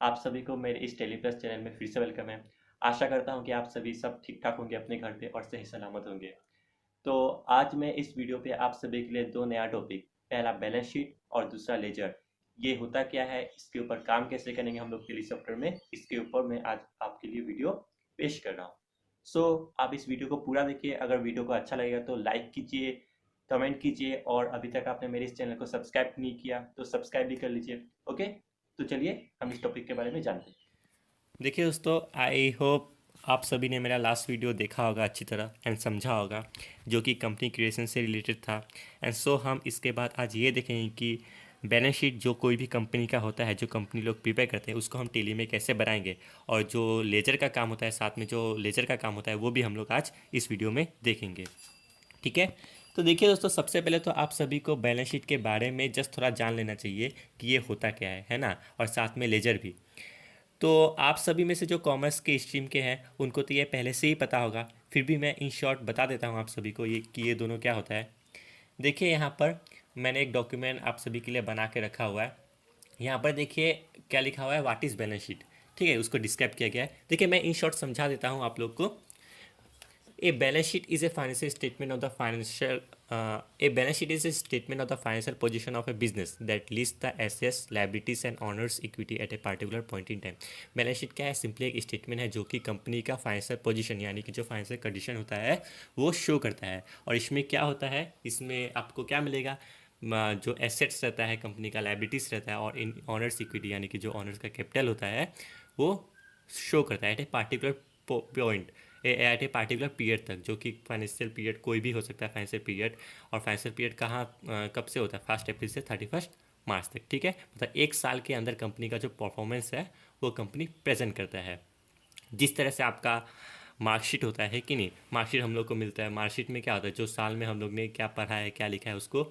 आप सभी को मेरे इस टेली प्लस चैनल में फिर से वेलकम है। आशा करता हूँ कि आप सभी सब ठीक ठाक होंगे अपने घर पे और सही सलामत होंगे। तो आज मैं इस वीडियो पे आप सभी के लिए दो नया टॉपिक, पहला बैलेंस शीट और दूसरा लेजर, ये होता क्या है, इसके ऊपर काम कैसे करेंगे हम लोग टेली सॉफ्टवेयर में, इसके ऊपर मैं आज आपके लिए वीडियो पेश कर रहा हूँ। आप इस वीडियो को पूरा देखिए। अगर वीडियो को अच्छा लगेगा तो लाइक कीजिए, कमेंट कीजिए, और अभी तक आपने मेरे इस चैनल को सब्सक्राइब नहीं किया तो सब्सक्राइब भी कर लीजिए। ओके, तो चलिए हम इस टॉपिक के बारे में जानते हैं। देखिए दोस्तों, आई होप आप सभी ने मेरा लास्ट वीडियो देखा होगा अच्छी तरह एंड समझा होगा, जो कि कंपनी क्रिएशन से रिलेटेड था। एंड सो हम इसके बाद आज ये देखेंगे कि बैलेंस शीट जो कोई भी कंपनी का होता है, जो कंपनी लोग प्रिपेयर करते हैं, उसको हम टेली में कैसे बनाएंगे, और जो लेजर का काम होता है, साथ में जो लेजर का काम होता है, वो भी हम लोग आज इस वीडियो में देखेंगे। ठीक है, तो देखिए दोस्तों, सबसे पहले तो आप सभी को बैलेंस शीट के बारे में जस्ट थोड़ा जान लेना चाहिए कि ये होता क्या है ना, और साथ में लेजर भी। तो आप सभी में से जो कॉमर्स के स्ट्रीम के हैं उनको तो ये पहले से ही पता होगा, फिर भी मैं इन शॉर्ट बता देता हूँ आप सभी को ये कि ये दोनों क्या होता है। देखिए यहाँ पर मैंने एक डॉक्यूमेंट आप सभी के लिए बना के रखा हुआ है। यहाँ पर देखिए क्या लिखा हुआ है, व्हाट इज़ बैलेंस शीट। ठीक है, उसको डिस्क्राइब किया गया है। देखिए मैं इन शॉर्ट समझा देता हूँ आप लोग को। A balance sheet is a financial statement of the financial a balance sheet is a statement of the financial position of a business that lists the assets, liabilities and owner's equity at a particular point in time. Balance sheet क्या है? Simply एक statement है जो कि company का financial position यानी कि जो फाइनेंशियल कंडीशन होता है वो शो करता है। और इसमें क्या होता है, इसमें आपको क्या मिलेगा, जो एसेट्स रहता है कंपनी का, लाइबिलिटीज़ रहता है, और इन ऑनर्स इक्विटी यानी कि जो ऑनर्स का कैपिटल होता है वो शो करता है at a particular point, at a particular period तक, जो कि फाइनेंशियल पीरियड कोई भी हो सकता है फाइनेंशियल पीरियड। और फाइनेंशियल पीरियड कहाँ कब से होता है? 1 अप्रैल से 31 मार्च तक। ठीक है, मतलब एक साल के अंदर कंपनी का जो परफॉर्मेंस है वो कंपनी प्रेजेंट करता है। जिस तरह से आपका मार्कशीट होता है कि नहीं, मार्कशीट हम लोग को मिलता है। मार्कशीट में क्या होता है, जो साल में हम लोग ने क्या पढ़ा है, क्या लिखा है, उसको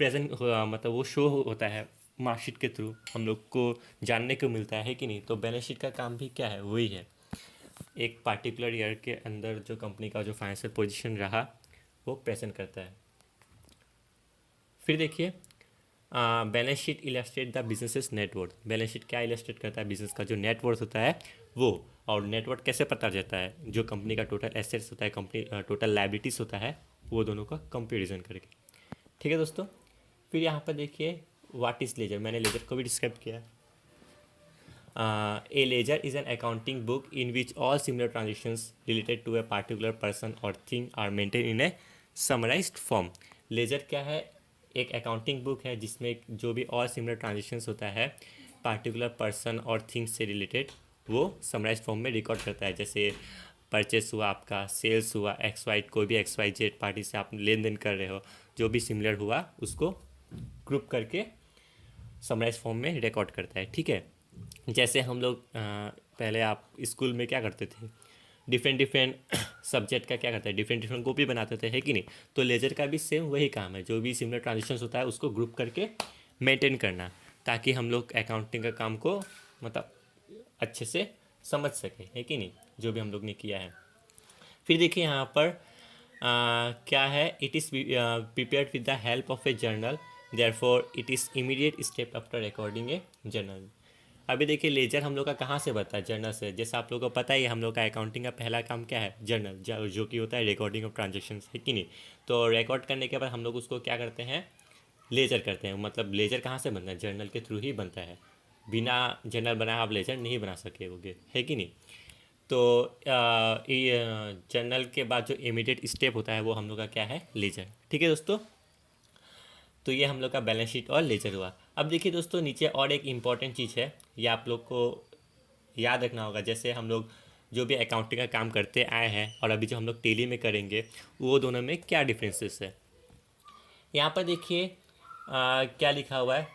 प्रेजेंट मतलब वो शो होता है मार्कशीट के थ्रू, हम लोग को जानने को मिलता है कि नहीं। तो बैलेंस शीट का काम भी क्या है, वही है। एक पार्टिकुलर ईयर के अंदर जो कंपनी का जो फाइनेंशियल पोजीशन रहा वो प्रेजेंट करता है। फिर देखिए, balance sheet illustrate the businesses net worth. Balance sheet क्या इलस्ट्रेट करता है? बिजनेस का जो नेटवर्थ होता है वो। और नेटवर्थ कैसे पता चलता है? जो कंपनी का टोटल एसेट्स होता है, कंपनी टोटल लाइबिलिटीज़ होता है, वो दोनों का कंपेरिजन करके। ठीक है दोस्तों, फिर यहाँ पर देखिए व्हाट इज़ लेजर। मैंने लेजर को भी डिस्क्राइब किया है। A ledger is an accounting book in which all similar transactions related to a particular person or thing are maintained in a summarized form. Ledger क्या है? एक अकाउंटिंग बुक है जिसमें जो भी और सिमिलर ट्रांजेक्शन्स होता है पार्टिकुलर पर्सन और थिंग्स से रिलेटेड, वो समराइज फॉर्म में रिकॉर्ड करता है। जैसे परचेस हुआ आपका, सेल्स हुआ, एक्स वाई, कोई भी एक्स वाई जेड पार्टी से आप लेन देन कर रहे हो, जो भी सिमिलर हुआ उसको ग्रुप करके समराइज फॉर्म में रिकॉर्ड करता है। ठीक है, जैसे हम लोग पहले आप स्कूल में क्या करते थे, डिफरेंट डिफरेंट सब्जेक्ट का क्या करते हैं, डिफरेंट डिफरेंट कॉपी बनाते थे, है कि नहीं। तो लेजर का भी सेम वही काम है, जो भी सिमिलर ट्रांजेक्शन्स होता है उसको ग्रुप करके मेंटेन करना, ताकि हम लोग अकाउंटिंग का काम को मतलब अच्छे से समझ सके, है कि नहीं, जो भी हम लोग ने किया है। फिर देखिए यहाँ पर क्या है, it is prepared with the help of A journal, therefore it is immediate step after recording A journal. अभी देखिए लेजर हम लोग का कहाँ से बनता है? जर्नल से। जैसे आप लोगों को पता ही है, हम लोग का अकाउंटिंग का पहला काम क्या है? जर्नल, जो कि होता है रिकॉर्डिंग ऑफ ट्रांजेक्शन्स, है कि नहीं। तो रिकॉर्ड करने के बाद हम लोग उसको क्या करते हैं? लेजर करते हैं। मतलब लेजर कहाँ से बनता है? जर्नल के थ्रू ही बनता है। बिना जर्नल बनाए आप लेजर नहीं बना सकेंगे, है कि नहीं। तो जर्नल के बाद जो इमीडिएट स्टेप होता है वो हम लोग का क्या है? लेजर। ठीक है दोस्तों, तो ये हम लोग का बैलेंस शीट और लेजर हुआ। अब देखिए दोस्तों, नीचे और एक इम्पॉर्टेंट चीज़ है, ये आप लोग को याद रखना होगा। जैसे हम लोग जो भी अकाउंटिंग का काम करते आए हैं और अभी जो हम लोग टेली में करेंगे, वो दोनों में क्या डिफरेंसेस है। यहाँ पर देखिए क्या लिखा हुआ है,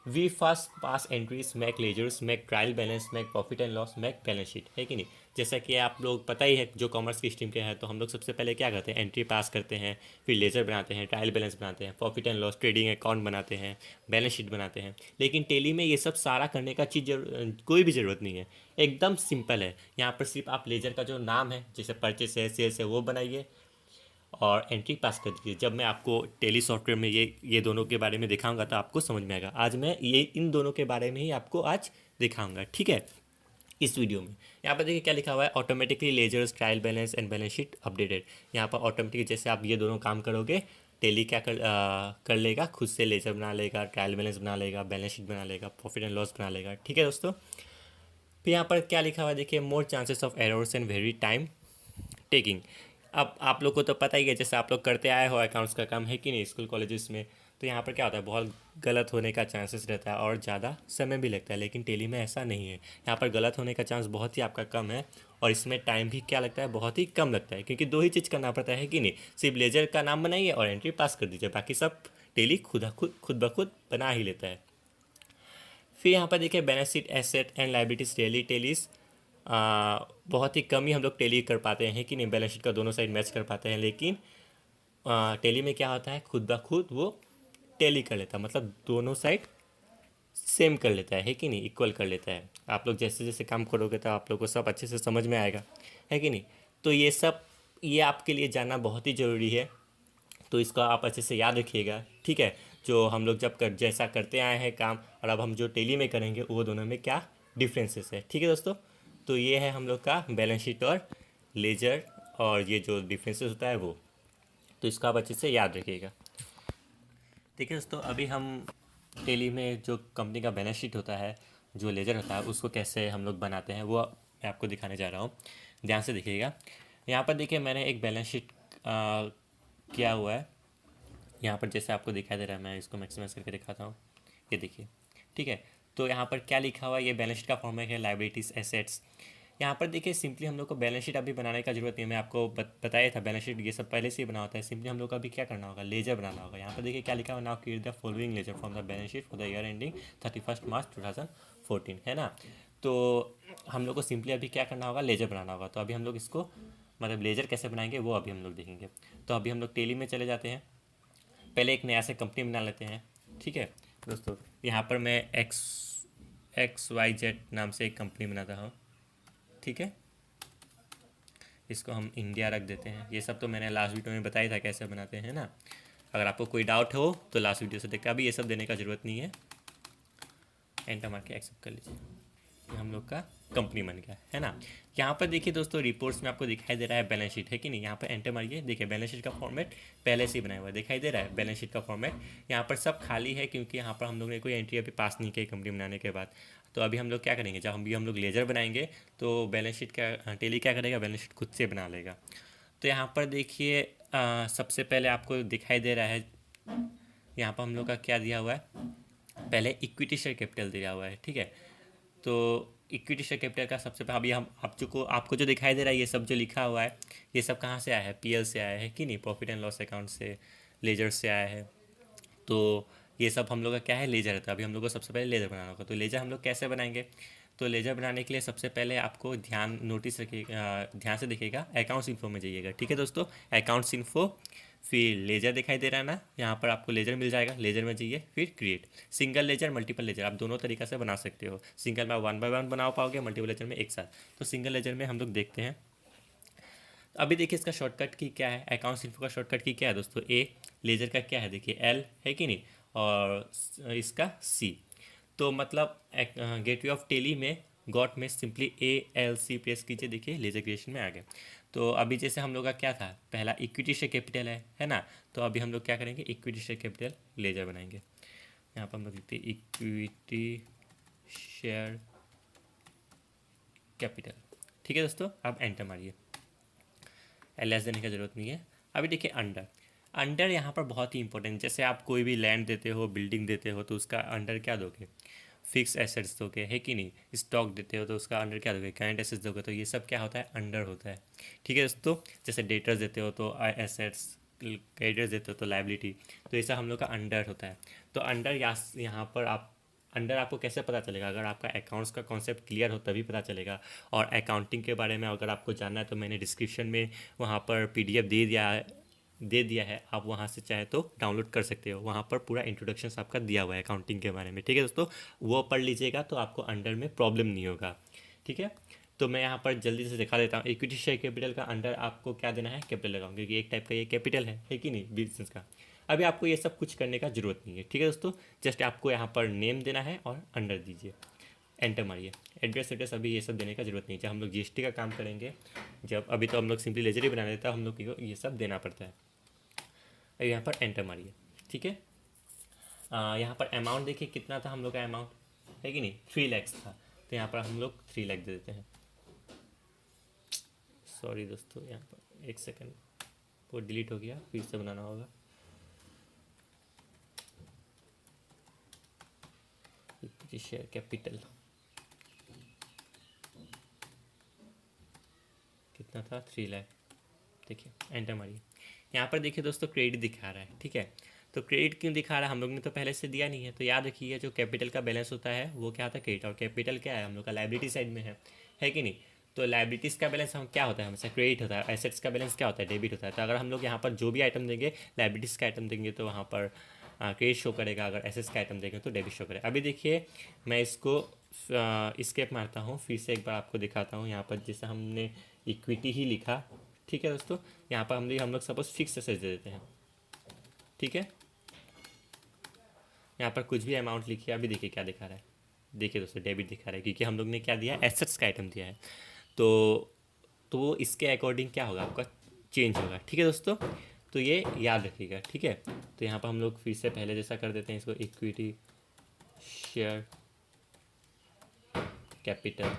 we first pass entries, make ledgers, make trial balance, make profit and loss, make balance sheet, है कि नहीं। जैसा कि आप लोग पता ही है, जो कॉमर्स की स्ट्रीम के हैं, तो हम लोग सबसे पहले क्या करते हैं? एंट्री पास करते हैं, फिर लेजर बनाते हैं, ट्रायल बैलेंस बनाते हैं, profit and loss trading account बनाते हैं, बैलेंस शीट बनाते हैं। लेकिन टेली में ये सब सारा करने का कोई भी ज़रूरत नहीं है, एकदम सिंपल है। यहाँ पर सिर्फ आप लेजर का जो नाम है, जैसे परचेस है, सेल्स है, वो बनाइए, और एंट्री पास कर दीजिए। जब मैं आपको टेली सॉफ्टवेयर में ये दोनों के बारे में दिखाऊंगा तो आपको समझ में आएगा। आज मैं ये इन दोनों के बारे में ही आपको आज दिखाऊंगा, ठीक है, इस वीडियो में। यहाँ पर देखिए क्या लिखा हुआ है, automatically ledgers trial balance and balance sheet updated. यहाँ पर ऑटोमेटिकली जैसे आप ये दोनों काम करोगे, टेली क्या कर लेगा, खुद से लेजर बना लेगा, ट्रायल बैलेंस बना लेगा, बैलेंस शीट बना लेगा, प्रॉफिट एंड लॉस बना लेगा, ठीक है दोस्तों। फिर यहाँ पर क्या लिखा हुआ है देखिए, more chances of errors and very time taking. अब आप लोग को तो पता ही है, जैसे आप लोग करते आए हो अकाउंट्स का काम, है कि नहीं, स्कूल कॉलेजेस में, तो यहाँ पर क्या होता है, बहुत गलत होने का चांसेस रहता है और ज़्यादा समय भी लगता है। लेकिन टेली में ऐसा नहीं है, यहाँ पर गलत होने का चांस बहुत ही आपका कम है और इसमें टाइम भी क्या लगता है, बहुत ही कम लगता है, क्योंकि दो ही चीज़ करना पड़ता है कि नहीं, सिर्फ लेजर का नाम बनाइए और एंट्री पास कर दीजिए, बाकी सब टेली खुद ब खुद बना ही लेता है। फिर यहाँ पर देखिए, balance sheet asset and liabilities tally tallies बहुत ही कम ही हम लोग टेली कर पाते हैं कि नहीं, बैलेंस शीट का दोनों साइड मैच कर पाते हैं। लेकिन टेली में क्या होता है, खुद ब खुद वो टेली कर लेता है, मतलब दोनों साइड सेम कर लेता है कि नहीं, इक्वल कर लेता है। आप लोग जैसे जैसे काम करोगे तो आप लोग को सब अच्छे से समझ में आएगा, है कि नहीं। तो ये आपके लिए जानना बहुत ही ज़रूरी है, तो इसका आप अच्छे से याद रखिएगा, ठीक है। जो हम लोग जैसा करते आए हैं काम, और अब हम जो टेली में करेंगे, वो दोनों में क्या डिफरेंसेस है, ठीक है दोस्तों। तो ये है हम लोग का बैलेंस शीट और लेजर, और ये जो डिफरेंसेस होता है वो, तो इसका आप अच्छे से याद रखिएगा, ठीक है दोस्तों। अभी हम टेली में जो कंपनी का बैलेंस शीट होता है, जो लेजर होता है, उसको कैसे हम लोग बनाते हैं वो मैं आपको दिखाने जा रहा हूँ, ध्यान से देखिएगा। यहाँ पर देखिए, मैंने एक बैलेंस शीट किया हुआ है। यहाँ पर जैसे आपको दिखाई दे रहा है, मैं इसको मैक्सिमाइज करके दिखाता हूँ, ये देखिए, ठीक है। तो यहाँ पर क्या लिखा हुआ है, ये बैलेंस शीट का फॉर्मेट है, लाइबिलिटीज एसेट्स। यहाँ पर देखिए, सिंपली हम लोग को बैलेंस शीट अभी बनाने का जरूरत नहीं है, मैं आपको बताया था, बैलेंस शीट ये सब पहले से ही बना होता है। सिंपली हम लोग को अभी क्या करना होगा, लेजर बनाना होगा। यहाँ पर देखिए क्या लिखा हुआ, now create the following ledger from the balance sheet for the year ending 31 March 2014, है ना। तो हम लोग को सिंपली अभी क्या करना होगा, लेजर बनाना होगा। तो अभी हम लोग इसको, मतलब लेजर कैसे बनाएंगे वो अभी हम लोग देखेंगे। तो अभी हम लोग टेली में चले जाते हैं, पहले एक नया से कंपनी बना लेते हैं, ठीक है दोस्तों। यहाँ पर मैं XYZ नाम से एक कंपनी बनाता हूँ, ठीक है। इसको हम इंडिया रख देते हैं। ये सब तो मैंने लास्ट वीडियो में बताया था कैसे बनाते हैं ना। अगर आपको कोई डाउट हो तो लास्ट वीडियो से देख के, अभी ये सब देने का ज़रूरत नहीं है। एंटर मार के एक्सेप्ट कर लीजिए, ये हम लोग का कंपनी बन गया, है ना। यहाँ पर देखिए दोस्तों, रिपोर्ट्स में आपको दिखाई दे रहा है बैलेंस शीट, है कि नहीं। यहाँ पर एंटर मारिए, देखिए बैलेंस शीट का फॉर्मेट पहले से ही बनाया हुआ है, दिखाई दे रहा है बैलेंस शीट का फॉर्मेट। यहाँ पर सब खाली है, क्योंकि यहाँ पर हम लोग ने कोई एंट्री अभी पास नहीं की कंपनी बनाने के बाद। तो अभी हम लोग क्या करेंगे, जब हम लोग लेजर बनाएंगे तो बैलेंस शीट का टेली क्या करेगा, बैलेंस शीट खुद से बना लेगा। तो यहाँ पर देखिए, सबसे पहले आपको दिखाई दे रहा है, यहाँ पर हम लोग का क्या दिया हुआ है, पहले इक्विटी शेयर कैपिटल दिया हुआ है, ठीक है। तो इक्विटी शेयर कैपिटल का सबसे पहले अभी हम आपको जो दिखाई दे रहा है, ये सब जो लिखा हुआ है, ये सब कहाँ से आया है, PL से आया है कि नहीं, प्रॉफिट एंड लॉस अकाउंट से, लेजर से आया है। तो ये सब हम लोग का क्या है, लेजर है। तो अभी हम लोग को सबसे पहले लेजर बनाना होगा। तो लेजर हम लोग कैसे बनाएंगे, तो लेजर बनाने के लिए सबसे पहले आपको ध्यान से देखिएगा, अकाउंट्स इन्फो में जाइएगा, ठीक है दोस्तों। अकाउंट्स इन्फो, फिर लेजर दिखाई दे रहा है ना, यहाँ पर आपको लेजर मिल जाएगा, लेजर में जाइए, फिर create. Single ledger, multiple ledger, आप दोनों तरीक़ा से बना सकते हो। सिंगल में 1 बाय 1 बना पाओगे, मल्टीपल लेजर में एक साथ। तो सिंगल लेजर में हम लोग देखते हैं। अभी देखिए इसका शॉर्टकट की क्या है, अकाउंट्स इन्फो का शॉर्टकट की क्या है दोस्तों, A। लेजर का क्या है देखिए, L है कि नहीं, और इसका C। तो मतलब गेटवे ऑफ टेली में गॉट में सिंपली ALC प्रेस कीजिए, देखिए लेजर क्रिएशन में आ गए। तो अभी जैसे हम लोग का क्या था, पहला इक्विटी शेयर कैपिटल है ना। तो अभी हम लोग क्या करेंगे, इक्विटी शेयर कैपिटल लेजर बनाएंगे। यहाँ पर हम लोग लिखते हैं इक्विटी शेयर कैपिटल, ठीक है दोस्तों। अब एंटर मारिए, LS देने की ज़रूरत नहीं है। अभी देखिए अंडर यहाँ पर बहुत ही इंपॉर्टेंट, जैसे आप कोई भी लैंड देते हो, बिल्डिंग देते हो, तो उसका अंडर क्या दोगे, फिक्स एसेट्स दोगे, है कि नहीं। स्टॉक देते हो तो उसका अंडर क्या दोगे, करंट एसेट्स दोगे। तो ये सब क्या होता है, अंडर होता है, ठीक है दोस्तों। जैसे डेटर्स देते हो तो एसेट्स, क्रेडिटर्स देते हो तो लाइबिलिटी, तो ऐसा हम लोग का अंडर होता है। तो अंडर यहाँ पर आप अंडर आपको कैसे पता चलेगा, अगर आपका अकाउंट्स का कॉन्सेप्ट क्लियर हो तभी पता चलेगा। और अकाउंटिंग के बारे में अगर आपको जानना है तो मैंने डिस्क्रिप्शन में वहाँ पर PDF दे दिया है, आप वहाँ से चाहे तो डाउनलोड कर सकते हो। वहाँ पर पूरा इंट्रोडक्शन आपका दिया हुआ है अकाउंटिंग के बारे में, ठीक है दोस्तों। वो पढ़ लीजिएगा तो आपको अंडर में प्रॉब्लम नहीं होगा, ठीक है। तो मैं यहाँ पर जल्दी से दिखा देता हूँ। इक्विटी शेयर कैपिटल का अंडर आपको क्या देना है, कैपिटल लगाऊंगा, क्योंकि एक टाइप का ये कैपिटल है कि नहीं बिजनेस का। अभी आपको ये सब कुछ करने का ज़रूरत नहीं है, ठीक है दोस्तों। जस्ट आपको यहाँ पर नेम देना है और अंडर दीजिए, एंटर मारिए। एड्रेस एड्रेस अभी ये सब देने का जरूरत नहीं है। जब हम लोग जीएसटी का काम करेंगे, जब अभी तो हम लोग सिंपली लेजर ही बना देता है, हम लोग को ये सब देना पड़ता है। अब यहाँ पर एंटर मारिए, ठीक है। यहाँ पर अमाउंट देखिए कितना था हम लोग का अमाउंट, है कि नहीं, 3 लाख था। तो यहाँ पर हम लोग 3 लाख दे देते हैं। सॉरी दोस्तों, यहाँ पर एक सेकंड, वो डिलीट हो गया, फिर से बनाना होगा। इक्विटी शेयर कैपिटल कितना था, 3 लाख। देखिए एंटर मारिए। यहाँ पर देखिए दोस्तों क्रेडिट दिखा रहा है, ठीक है। तो क्रेडिट क्यों दिखा रहा है, हम लोग ने तो पहले से दिया नहीं है। तो याद रखिए जो कैपिटल का बैलेंस होता है वो क्या होता है, क्रेडिट। और कैपिटल क्या है, हम लोग का लाइबिलिटी साइड में है कि नहीं। तो लाइबिलिटीज़ का बैलेंस हम क्या होता है, हमेशा क्रेडिट होता है। एसेट्स का बैलेंस क्या होता है, डेबिट होता है। तो अगर हम लोग यहाँ पर जो भी आइटम देंगे, लाइबिलिटीज़ का आइटम देंगे तो वहाँ पर क्रेडिट शो करेगा, अगर एसेट्स का आइटम देंगे तो डेबिट शो करेगा। अभी देखिए मैं इसको स्केप मारता हूँ, फिर से एक बार आपको दिखाता हूँ। यहाँ पर जैसे हमने इक्विटी ही लिखा, ठीक है दोस्तों। यहाँ पर हम लोग सपोज फिक्स एसेट्स दे देते हैं, ठीक है। यहाँ पर कुछ भी अमाउंट लिखिए। अभी देखिए क्या दिखा रहा है, देखिए दोस्तों डेबिट दिखा रहा है, क्योंकि हम लोग ने क्या दिया है, एसेट्स का आइटम दिया है। तो इसके अकॉर्डिंग क्या होगा, आपका चेंज होगा, ठीक है दोस्तों। तो ये याद रखिएगा, ठीक है। तो यहाँ पर हम लोग फिर से पहले जैसा कर देते हैं इसको, इक्विटी शेयर कैपिटल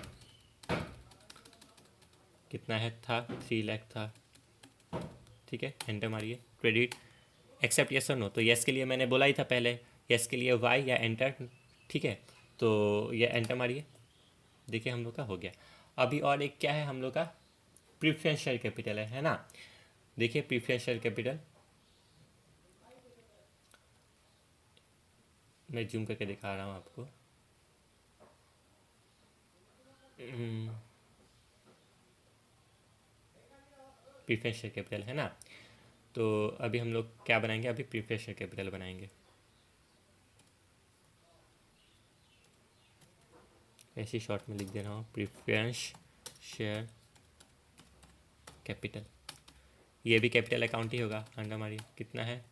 कितना है, था 3 लाख था, ठीक है। एंटर मारिए। क्रेडिट एक्सेप्ट यस और नो, तो यस के लिए मैंने बोला ही था पहले, यस के लिए वाई या एंटर, ठीक है। तो ये एंटर मारिए, देखिए हम लोग का हो गया। अभी और एक क्या है हम लोग का, प्रीफरेंस शेयर कैपिटल है ना। देखिए प्रीफरेंस शेयर कैपिटल, मैं जूम करके दिखा रहा हूँ आपको। प्रीफरेंस शेयर कैपिटल है ना। तो अभी हम लोग क्या बनाएंगे, अभी प्रीफरेंस शेयर कैपिटल बनाएंगे। ऐसे शॉर्ट में लिख दे रहा हूँ, प्रीफरेंस शेयर कैपिटल। ये भी कैपिटल अकाउंट ही होगा, अंडर मारिए। कितना है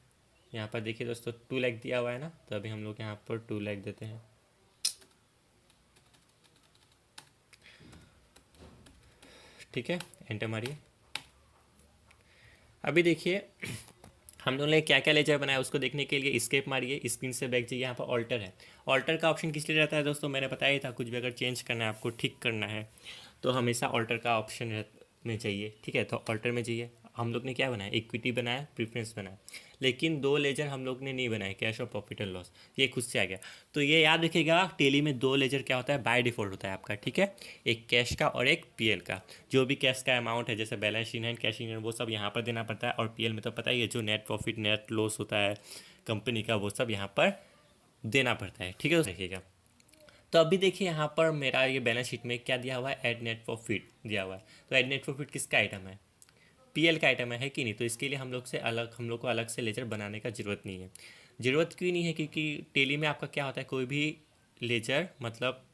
यहाँ पर देखिए दोस्तों, 2 लाख दिया हुआ है ना। तो अभी हम लोग यहाँ पर 2 लाख देते हैं, ठीक है। एंटर मारिए। अभी देखिए हम लोगों ने क्या क्या लेजर बनाया, उसको देखने के लिए स्केप मारिए, स्क्रीन से बैक जाइए। यहाँ पर ऑल्टर है। ऑल्टर का ऑप्शन किस लिए रहता है दोस्तों, मैंने बताया ही था, कुछ भी अगर चेंज करना है, आपको ठीक करना है, तो हमेशा ऑल्टर का ऑप्शन में चाहिए, ठीक है। तो ऑल्टर में जाइए। हम लोग ने क्या बनाया, इक्विटी बनाया, प्रीफरेंस बनाया, लेकिन 2 लेजर हम लोग ने नहीं बनाए, कैश और प्रॉफिट एंड लॉस, ये खुद से आ गया। तो ये याद रखिएगा, टेली में 2 लेजर क्या होता है, बाय डिफॉल्ट होता है आपका, ठीक है। एक कैश का और एक पीएल का। जो भी कैश का अमाउंट है, जैसे balance in hand, cash in hand, वो सब यहाँ पर देना पड़ता है। और पीएल में तो पता ही है, जो नेट प्रॉफिट नेट लॉस होता है कंपनी का, वो सब यहाँ पर देना पड़ता है, ठीक है। देखिएगा। तो अभी देखिए यहाँ पर मेरा ये बैलेंस शीट में क्या दिया हुआ है, एड नेट प्रॉफिट दिया हुआ है। तो एड नेट प्रॉफिट किसका आइटम है, पीएल का आइटम है कि नहीं। तो इसके लिए हम लोग को अलग से लेजर बनाने का ज़रूरत नहीं है। ज़रूरत क्यों नहीं है, क्योंकि टेली में आपका क्या होता है, कोई भी लेजर मतलब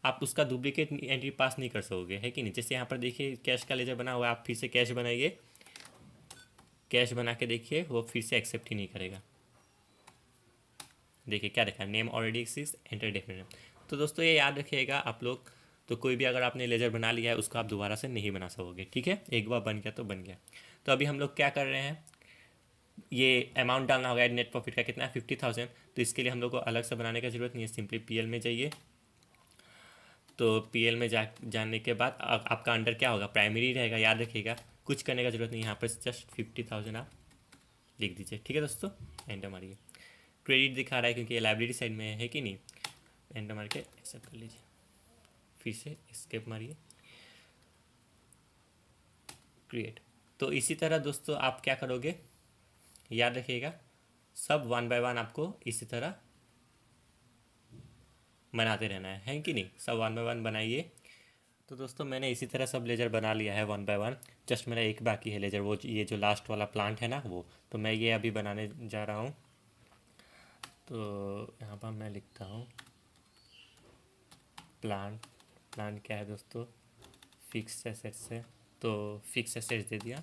आप उसका डुप्लीकेट एंट्री पास नहीं कर सकोगे, है कि नहीं। जैसे यहाँ पर देखिए कैश का लेजर बना हुआ है, आप फिर से कैश बनाइए, कैश बना के देखिए, वो फिर से एक्सेप्ट ही नहीं करेगा। देखिए क्या देखा, name already exist, enter definite. तो दोस्तों ये याद रखिएगा आप लोग, तो कोई भी अगर आपने लेजर बना लिया है, उसको आप दोबारा से नहीं बना सकोगे, ठीक है। एक बार बन गया तो बन गया। तो अभी हम लोग क्या कर रहे हैं, ये अमाउंट डालना होगा, नेट प्रॉफिट का कितना है, 50,000। तो इसके लिए हम लोग को अलग से बनाने का ज़रूरत नहीं है, सिंपली पीएल में जाइए। तो पीएल में जानने के बाद आपका अंडर क्या होगा, प्राइमरी रहेगा, याद रखिएगा। कुछ करने का ज़रूरत नहीं, यहाँ पर जस्ट 50,000 आप लिख दीजिए, ठीक है दोस्तों। एंटर मारिए। क्रेडिट दिखा रहा है क्योंकि ये लाइब्रेरी साइड में है कि नहीं। एंटर मार के एक्सेप्ट कर लीजिए, फिर से एस्केप मारिए, क्रिएट। तो इसी तरह दोस्तों आप क्या करोगे, याद रखिएगा, सब 1 बाय 1 आपको इसी तरह बनाते रहना है कि नहीं। सब 1 बाय 1 बनाइए। तो दोस्तों मैंने इसी तरह सब लेजर बना लिया है 1 बाय 1। जस्ट मेरा एक बाकी है लेजर, वो ये जो लास्ट वाला प्लांट है ना वो। तो मैं ये अभी बनाने जा रहा हूँ। तो यहाँ पर मैं लिखता हूँ प्लांट। प्लांट क्या है दोस्तों, फिक्स एसेट्स है तो फिक्स एसेट्स दे दिया,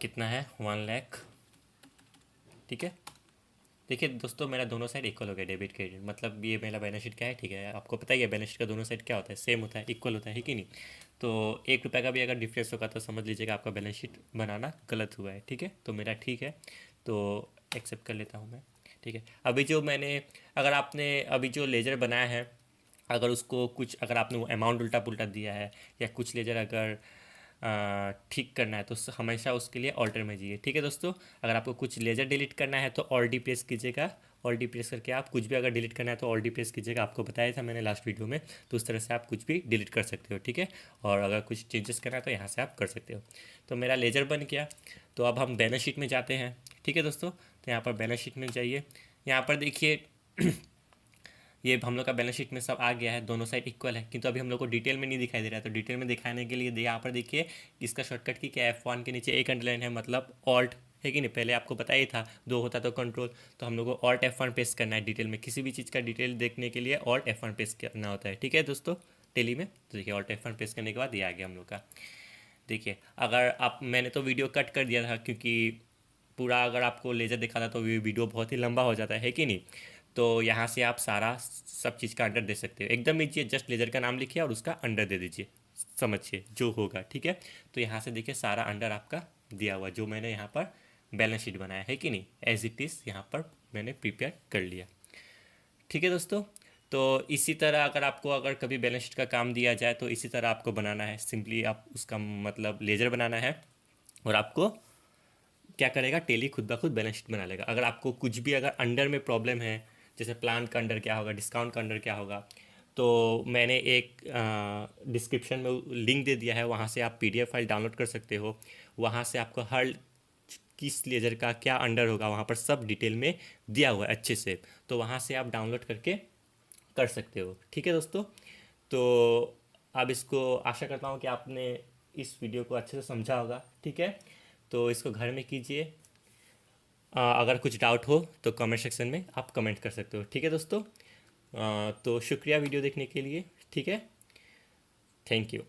कितना है 1 लाख, ठीक है। देखिए दोस्तों मेरा दोनों साइड इक्वल हो गया, डेबिट क्रेडिट, मतलब ये मेरा बैलेंस शीट क्या है, ठीक है, आपको पता ही है बैलेंस शीट का दोनों साइड क्या होता है, सेम होता है, इक्वल होता है कि नहीं। तो 1 रुपये का भी अगर डिफरेंस होगा तो समझ लीजिएगा आपका बैलेंस शीट बनाना गलत हुआ है, ठीक है। तो मेरा ठीक है, तो एक्सेप्ट कर लेता हूँ मैं, ठीक है। अभी जो मैंने, अगर आपने अभी जो लेजर बनाया है, अगर उसको कुछ, अगर आपने वो अमाउंट उल्टा पुल्टा दिया है या कुछ लेजर अगर ठीक करना है तो हमेशा उसके लिए ऑल्टर में जाइए, ठीक है दोस्तों। अगर आपको कुछ लेजर डिलीट करना है तो ऑल डी प्रेस कीजिएगा, ऑल डी प्रेस करके आप कुछ भी अगर डिलीट करना है तो ऑल डी प्रेस कीजिएगा, आपको बताया था मैंने लास्ट वीडियो में। तो उस तरह से आप कुछ भी डिलीट कर सकते हो, ठीक है। और अगर कुछ चेंजेस करना है तो यहाँ से आप कर सकते हो। तो मेरा लेजर बन गया, तो अब हम बैलेंस शीट में जाते हैं, ठीक है दोस्तों। तो यहाँ पर बैलेंस शीट में जाइए, यहाँ पर देखिए ये हम लोग का बैलेंस शीट में सब आ गया है, दोनों साइड इक्वल है, किंतु अभी हम लोग को डिटेल में नहीं दिखाई दे रहा है। तो डिटेल में दिखाने के लिए यहाँ पर देखिए इसका शॉर्टकट की क्या, F1 के नीचे एक अंडरलाइन है, मतलब ऑल्ट है कि नहीं, पहले आपको पता ही था, 2 होता तो कंट्रोल। तो हम लोग को ऑल्ट F1 पेस्ट करना है डिटेल में, किसी भी चीज़ का डिटेल देखने के लिए ऑल्ट F1 पेस्ट करना होता है, ठीक है दोस्तों, टेली में। तो देखिए ऑल्ट F1 पेस्ट करने के बाद ये आ गया हम लोग का। देखिए अगर आप, मैंने तो वीडियो कट कर दिया था क्योंकि पूरा अगर आपको लेजर दिखा था तो ये वीडियो बहुत ही लंबा हो जाता है कि नहीं। तो यहाँ से आप सारा सब चीज़ का अंडर दे सकते हो, एकदम नीचे जस्ट लेजर का नाम लिखिए और उसका अंडर दे दीजिए, समझिए जो होगा, ठीक है। तो यहाँ से देखिए सारा अंडर आपका दिया हुआ जो मैंने यहाँ पर बैलेंस शीट बनाया है कि नहीं, एज इट इज़ यहाँ पर मैंने प्रिपेयर कर लिया, ठीक है दोस्तों। तो इसी तरह अगर आपको, अगर कभी बैलेंस शीट का काम दिया जाए तो इसी तरह आपको बनाना है, सिंपली आप उसका मतलब लेजर बनाना है और आपको क्या करेगा, टेली खुद ब खुद बैलेंस शीट बना लेगा। अगर आपको कुछ भी अगर अंडर में प्रॉब्लम है, जैसे प्लान का अंडर क्या होगा, डिस्काउंट का अंडर क्या होगा, तो मैंने एक डिस्क्रिप्शन में लिंक दे दिया है, वहाँ से आप पीडीएफ फाइल डाउनलोड कर सकते हो। वहाँ से आपको हर किस लेजर का क्या अंडर होगा वहाँ पर सब डिटेल में दिया हुआ है अच्छे से, तो वहाँ से आप डाउनलोड करके कर सकते हो, ठीक है दोस्तों। तो अब इसको आशा करता हूँ कि आपने इस वीडियो को अच्छे से समझा होगा, ठीक है। तो इसको घर में कीजिए, अगर कुछ डाउट हो तो कमेंट सेक्शन में आप कमेंट कर सकते हो, ठीक है दोस्तों। तो शुक्रिया वीडियो देखने के लिए, ठीक है, थैंक यू।